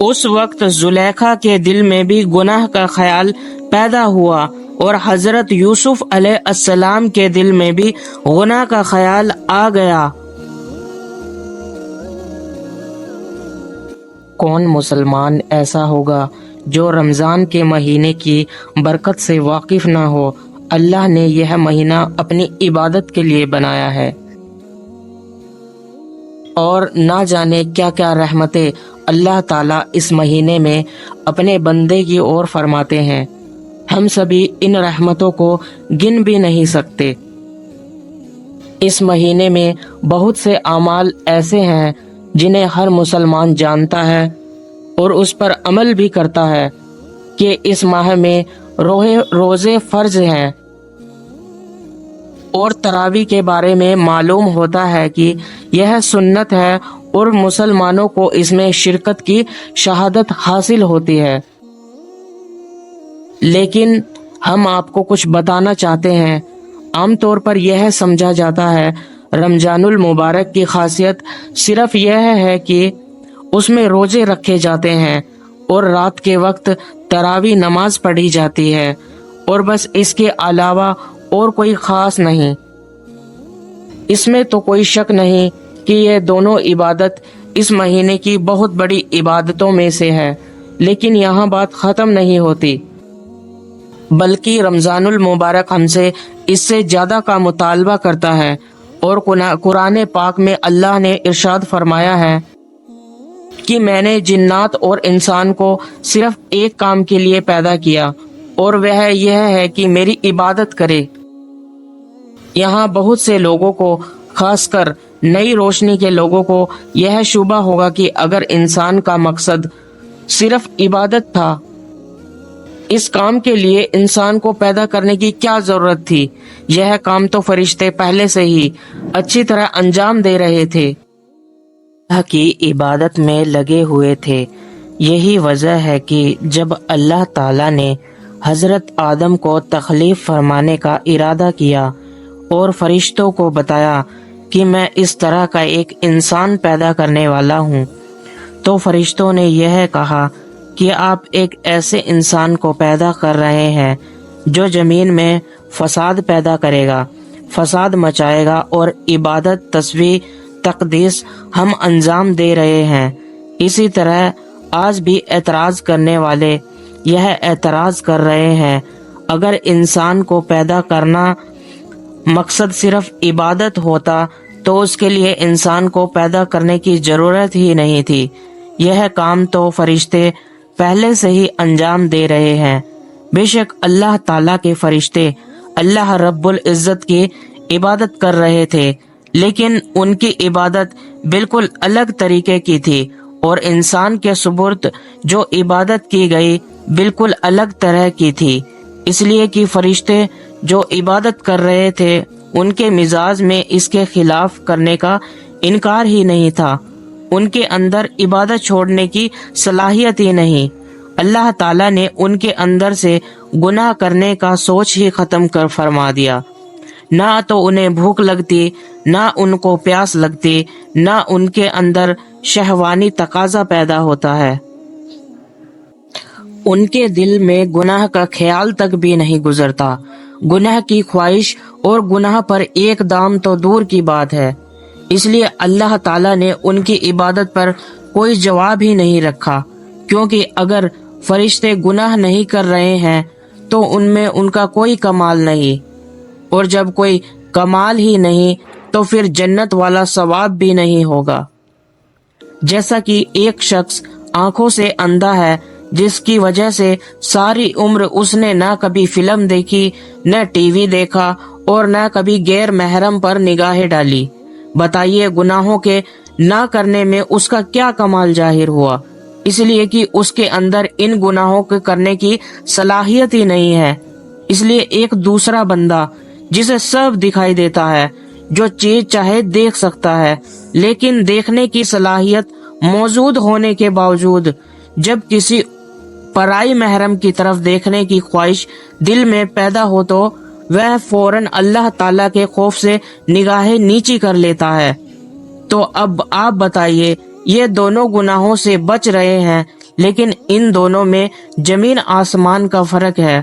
اس وقت زلیخا کے دل میں بھی گناہ کا خیال پیدا ہوا اور حضرت یوسف علیہ السلام کے دل میں بھی گناہ کا خیال آ گیا۔ کون مسلمان ایسا ہوگا جو رمضان کے مہینے کی برکت سے واقف نہ ہو؟ اللہ نے یہ مہینہ اپنی عبادت کے لیے بنایا ہے، اور نہ جانے کیا کیا رحمتیں اللہ تعالیٰ اس مہینے میں اپنے بندے کی اور فرماتے ہیں۔ ہم سبھی ان رحمتوں کو گن بھی نہیں سکتے۔ اس مہینے میں بہت سے اعمال ایسے ہیں جنہیں ہر مسلمان جانتا ہے اور اس پر عمل بھی کرتا ہے کہ اس ماہ میں روزے فرض ہیں، اور تراویح کے بارے میں معلوم ہوتا ہے کہ یہ سنت ہے اور مسلمانوں کو اس میں شرکت کی شہادت حاصل ہوتی ہے۔ لیکن ہم آپ کو کچھ بتانا چاہتے ہیں۔ عام طور پر یہ سمجھا جاتا ہے رمضان المبارک کی خاصیت صرف یہ ہے کہ اس میں روزے رکھے جاتے ہیں اور رات کے وقت تراویح نماز پڑھی جاتی ہے، اور بس اس کے علاوہ اور کوئی خاص نہیں۔ اس میں تو کوئی شک نہیں کہ یہ دونوں عبادت اس مہینے کی بہت بڑی عبادتوں میں سے ہے، لیکن یہاں بات ختم نہیں ہوتی، بلکہ رمضان المبارک ہم سے اس سے زیادہ کا مطالبہ کرتا ہے۔ اور قرآن پاک میں اللہ نے ارشاد فرمایا ہے کہ میں نے جنات اور انسان کو صرف ایک کام کے لیے پیدا کیا، اور وہ یہ ہے کہ میری عبادت کرے۔ یہاں بہت سے لوگوں کو، خاص کر نئی روشنی کے لوگوں کو، یہ شبہ ہوگا کہ اگر انسان کا مقصد صرف عبادت تھا، اس کام کے لیے انسان کو پیدا کرنے کی کیا ضرورت تھی؟ یہ کام تو فرشتے پہلے سے ہی اچھی طرح انجام دے رہے تھے، اللہ کی عبادت میں لگے ہوئے تھے۔ یہی وجہ ہے کہ جب اللہ تعالیٰ نے حضرت آدم کو تخلیق فرمانے کا ارادہ کیا اور فرشتوں کو بتایا کہ میں اس طرح کا ایک انسان پیدا کرنے والا ہوں، تو فرشتوں نے یہ کہا کہ آپ ایک ایسے انسان کو پیدا کر رہے ہیں جو زمین میں فساد پیدا کرے گا، فساد مچائے گا، اور عبادت، تسبیح، تقدیس ہم انجام دے رہے ہیں۔ اسی طرح آج بھی اعتراض کرنے والے یہ اعتراض کر رہے ہیں، اگر انسان کو پیدا کرنا مقصد صرف عبادت ہوتا تو اس کے لیے انسان کو پیدا کرنے کی ضرورت ہی نہیں تھی، یہ کام تو فرشتے پہلے سے ہی انجام دے رہے ہیں۔ بے شک اللہ تعالیٰ کے فرشتے اللہ رب العزت کی عبادت کر رہے تھے، لیکن ان کی عبادت بالکل الگ طریقے کی تھی، اور انسان کے سپرد جو عبادت کی گئی بالکل الگ طرح کی تھی، اس لیے کہ فرشتے جو عبادت کر رہے تھے ان کے مزاج میں اس کے خلاف کرنے کا انکار ہی نہیں تھا، ان کے اندر عبادت چھوڑنے کی صلاحیت ہی نہیں۔ اللہ تعالیٰ نے ان کے اندر سے گناہ کرنے کا سوچ ہی ختم کر فرما دیا۔ نہ تو انہیں بھوک لگتی، نہ ان کو پیاس لگتی، نہ ان کے اندر شہوانی تقاضا پیدا ہوتا ہے۔ ان کے دل میں گناہ کا خیال تک بھی نہیں گزرتا۔ گناہ کی خواہش اور گناہ پر ایک دام تو دور کی بات ہے۔ اس لیے اللہ تعالیٰ نے ان کی عبادت پر کوئی جواب ہی نہیں رکھا، کیونکہ اگر فرشتے گناہ نہیں کر رہے ہیں تو ان میں ان کا کوئی کمال نہیں، اور جب کوئی کمال ہی نہیں تو پھر جنت والا ثواب بھی نہیں ہوگا۔ جیسا کہ ایک شخص آنکھوں سے اندھا ہے، جس کی وجہ سے ساری عمر اس نے نہ کبھی فلم دیکھی، نہ ٹی وی دیکھا، اور نہ کبھی غیر محرم پر نگاہیں ڈالی، بتائیے گناہوں کے نہ کرنے میں اس کا کیا کمال ظاہر ہوا؟ اس لیے کہ اس کے اندر ان گناہوں کے کرنے کی صلاحیت ہی نہیں ہے۔ اس لیے ایک دوسرا بندہ جسے سب دکھائی دیتا ہے، جو چیز چاہے دیکھ سکتا ہے، لیکن دیکھنے کی صلاحیت موجود ہونے کے باوجود جب کسی پرائی محرم کی طرف دیکھنے کی خواہش دل میں پیدا ہو تو وہ فوراً اللہ تعالیٰ کے خوف سے نگاہیں نیچی کر لیتا ہے۔ تو اب آپ بتائیے، یہ دونوں گناہوں سے بچ رہے ہیں لیکن ان دونوں میں زمین آسمان کا فرق ہے۔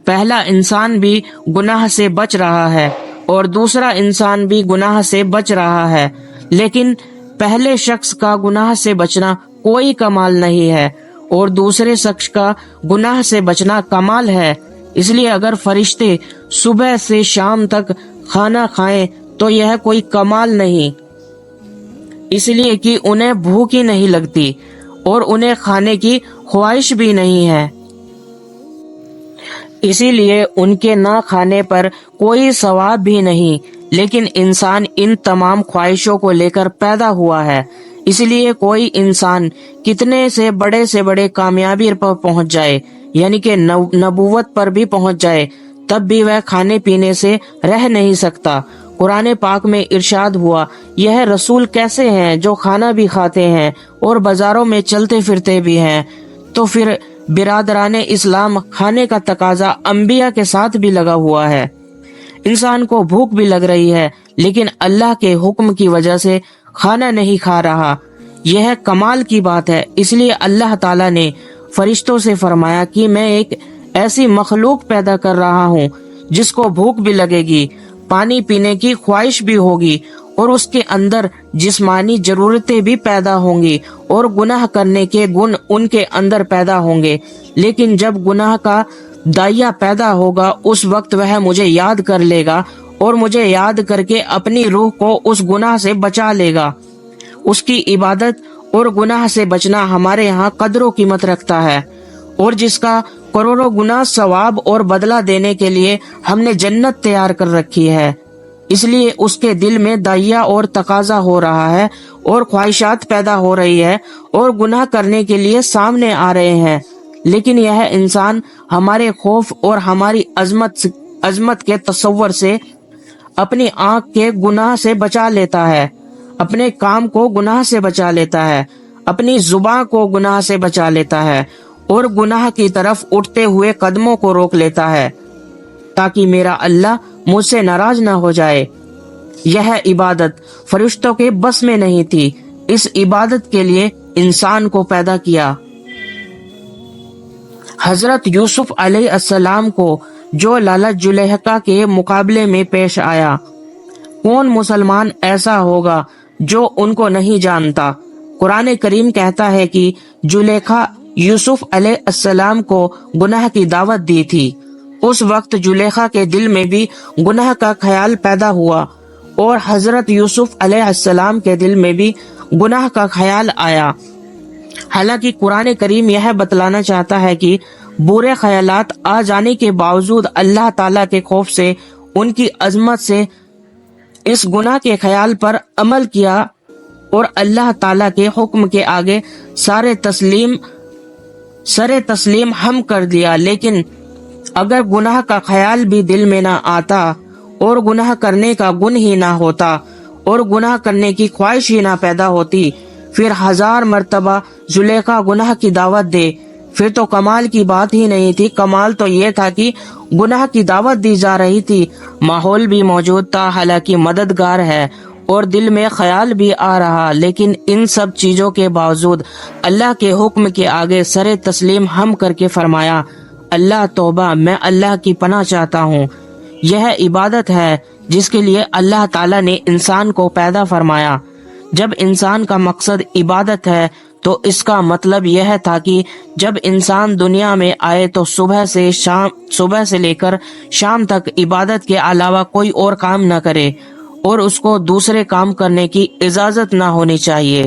پہلا انسان بھی گناہ سے بچ رہا ہے اور دوسرا انسان بھی گناہ سے بچ رہا ہے، لیکن پہلے شخص کا گناہ سے بچنا کوئی کمال نہیں ہے اور دوسرے شخص کا گناہ سے بچنا کمال ہے۔ اس لیے اگر فرشتے صبح سے شام تک کھانا کھائیں تو یہ کوئی کمال نہیں، اس لیے کہ انہیں بھوک ہی نہیں لگتی اور انہیں کھانے کی خواہش بھی نہیں ہے، اسی لیے ان کے نہ کھانے پر کوئی ثواب بھی نہیں۔ لیکن انسان ان تمام خواہشوں کو لے کر پیدا ہوا ہے، اس لیے کوئی انسان کتنے سے بڑے کامیابی پر پہنچ جائے، یعنی کہ نبوت پر بھی پہنچ جائے، تب بھی وہ کھانے پینے سے رہ نہیں سکتا۔ قرآن پاک میں ارشاد ہوا، یہ رسول کیسے ہیں جو کھانا بھی کھاتے ہیں اور بازاروں میں چلتے پھرتے بھی ہیں؟ تو پھر برادران اسلام، کھانے کا تقاضا انبیاء کے ساتھ بھی لگا ہوا ہے۔ انسان کو بھوک بھی لگ رہی ہے لیکن اللہ کے حکم کی وجہ سے کھانا نہیں کھا رہا، یہ کمال کی بات ہے۔ اس لیے اللہ تعالیٰ نے فرشتوں سے فرمایا کہ میں ایک ایسی مخلوق پیدا کر رہا ہوں جس کو بھوک بھی لگے گی، پانی پینے کی خواہش بھی ہوگی اور اس کے اندر جسمانی ضرورتیں بھی پیدا ہوں گی اور گناہ کرنے کے گن ان کے اندر پیدا ہوں گے، لیکن جب گناہ کا داعیہ پیدا ہوگا اس وقت وہ مجھے یاد کر لے گا اور مجھے یاد کر کے اپنی روح کو اس گناہ سے بچا لے گا۔ اس کی عبادت اور گناہ سے بچنا ہمارے ہاں قدر و قیمت رکھتا ہے، اور جس کا کروڑوں گنا ثواب اور بدلہ دینے کے لیے ہم نے جنت تیار کر رکھی ہے، اس لیے اس کے دل میں داعیہ اور تقاضا ہو رہا ہے اور خواہشات پیدا ہو رہی ہے اور گناہ کرنے کے لیے سامنے آ رہے ہیں، لیکن یہ انسان ہمارے خوف اور ہماری عظمت کے تصور سے اپنی آنکھ کے گناہ سے بچا لیتا ہے، اپنے کام کو گناہ سے بچا لیتا ہے، اپنی زبان کو گناہ سے بچا لیتا ہے اور گناہ کی طرف اٹھتے ہوئے قدموں کو روک لیتا ہے تاکہ میرا اللہ مجھ سے ناراض نہ ہو جائے۔ یہ عبادت فرشتوں کے بس میں نہیں تھی، اس عبادت کے لیے انسان کو پیدا کیا۔ حضرت یوسف علیہ السلام کو جو لالچ زلیخا کے مقابلے میں پیش آیا، کون مسلمان ایسا ہوگا جو ان کو نہیں جانتا؟ قرآن کریم کہتا ہے کہ زلیخا یوسف علیہ السلام کو گناہ کی دعوت دی تھی۔ اس وقت زلیخا کے دل میں بھی گناہ کا خیال پیدا ہوا اور حضرت یوسف علیہ السلام کے دل میں بھی گناہ کا خیال آیا۔ حالانکہ قرآن کریم یہ بتلانا چاہتا ہے کہ برے خیالات آ جانے کے باوجود اللہ تعالیٰ کے خوف سے، ان کی عظمت سے اس گناہ کے خیال پر عمل کیا اور اللہ تعالیٰ کے حکم کے آگے سر تسلیم ہم کر دیا۔ لیکن اگر گناہ کا خیال بھی دل میں نہ آتا اور گناہ کرنے کا گن ہی نہ ہوتا اور گناہ کرنے کی خواہش ہی نہ پیدا ہوتی، پھر 1000 مرتبہ زلیخا گناہ کی دعوت دے، پھر تو کمال کی بات ہی نہیں تھی۔ کمال تو یہ تھا کہ گناہ کی دعوت دی جا رہی تھی، ماحول بھی موجود تھا، حالانکہ مددگار ہے اور دل میں خیال بھی آ رہا، لیکن ان سب چیزوں کے باوجود اللہ کے حکم کے آگے سر تسلیم ہم کر کے فرمایا، اللہ توبہ، میں اللہ کی پناہ چاہتا ہوں۔ یہ عبادت ہے جس کے لیے اللہ تعالیٰ نے انسان کو پیدا فرمایا۔ جب انسان کا مقصد عبادت ہے تو اس کا مطلب یہ تھا کہ جب انسان دنیا میں آئے تو صبح سے لے کر شام تک عبادت کے علاوہ کوئی اور کام نہ کرے اور اس کو دوسرے کام کرنے کی اجازت نہ ہونی چاہیے۔